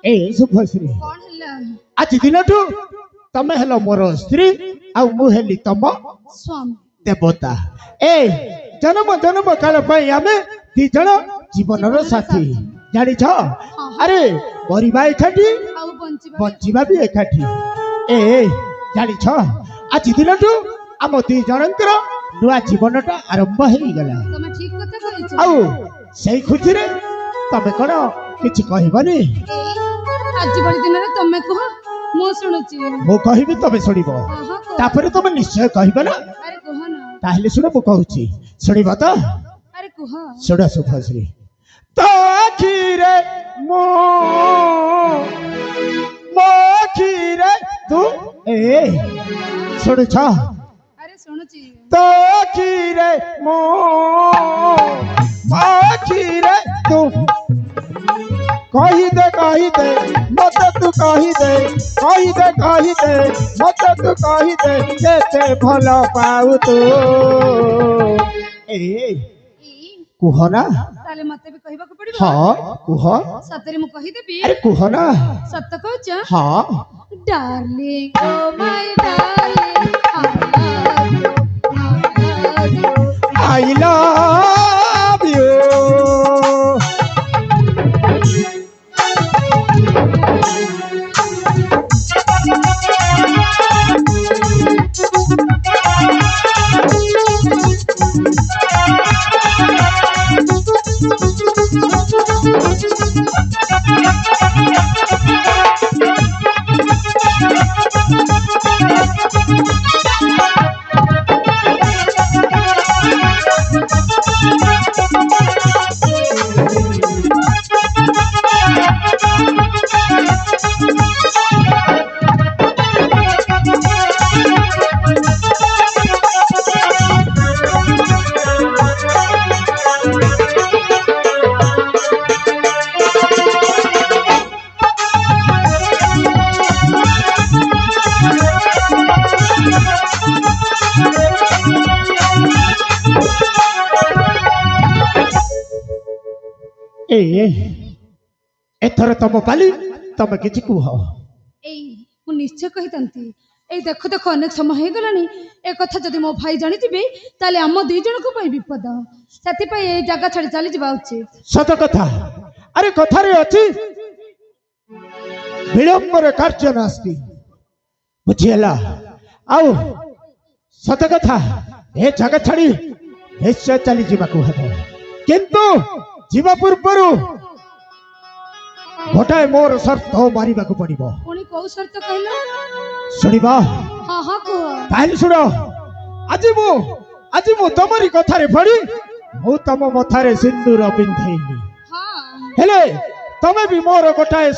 ए शुभश्री आज दिन तमें हेलो मोर स्त्री आउ हेली तम स्वामी देवता ए जन्म जन्म काल आम दीज जीवन साथी जानी छ अरे मरवा एकाठी बंचवा भी एकाठी ए जानी छ आज दिन आम दी जनकर नुआ जीवनटा आरंभ हो गला आउ से खुशी रे तमें कौन किछि कहबनी आज बड़ी दिन रे तमे कह मो सुनुची मो कहबी तमे सुनिबो तापर तमे निश्चय कहबे ना अरे कह ना ताहले सुन मो कहूची सुनिबो तो अरे कह सुन सुभश्री तो खीरे मो खीरे तू ए सुन छ अरे सुनुची तो खीरे मो खीरे तू कही दे मत तू कही दे मत तू कही दे केते भल पाऊ तू ए कुह ना ताले मते भी कहबा को पड़िबो हां कुह सतरे मु कहि देबी अरे कुह ना सत्य कहछ हां darling oh my darling I love you एथर तम पाली तम किछि कुह मु निश्चय कहितंती ए देखो देखो अनेक समय हो गलानी ए कथा जदि मो भाई जानिथिबे ताले हम दुई जन को पई विपद सेति पई ए जगह छाड़ी चली जिबा उचित सत कथा अरे कथा रे अछि विलंब रे कार्य नास्ति बुझियला आउ ସତ କଥା ଏ ଜାଗା ଛାଡ଼ି ନିଶ୍ଚୟ ଚାଲି ଯିବାକୁ ହେବ କିନ୍ତୁ ଯିବା ପୂର୍ବରୁ ଗୋଟାଏ ମୋର ସର୍ତ୍ତ ମାରିବାକୁ ପଡ଼ିବ ପୁଣି କୋଉ ସର୍ତ୍ତ କହିଲ? ଶୁଣିବ ହଁ ହଁ କୁହ। ତାହେଲେ ଶୁଣ ଆଜି ମୁଁ ତମରି କଥାରେ ପଡ଼ି ମୁଁ ତମ ମଥାରେ ସିନ୍ଦୁର ପିନ୍ଧେଇଲି ହଁ ହେଲେ ତମେ ବି ମୋର ଗୋଟାଏ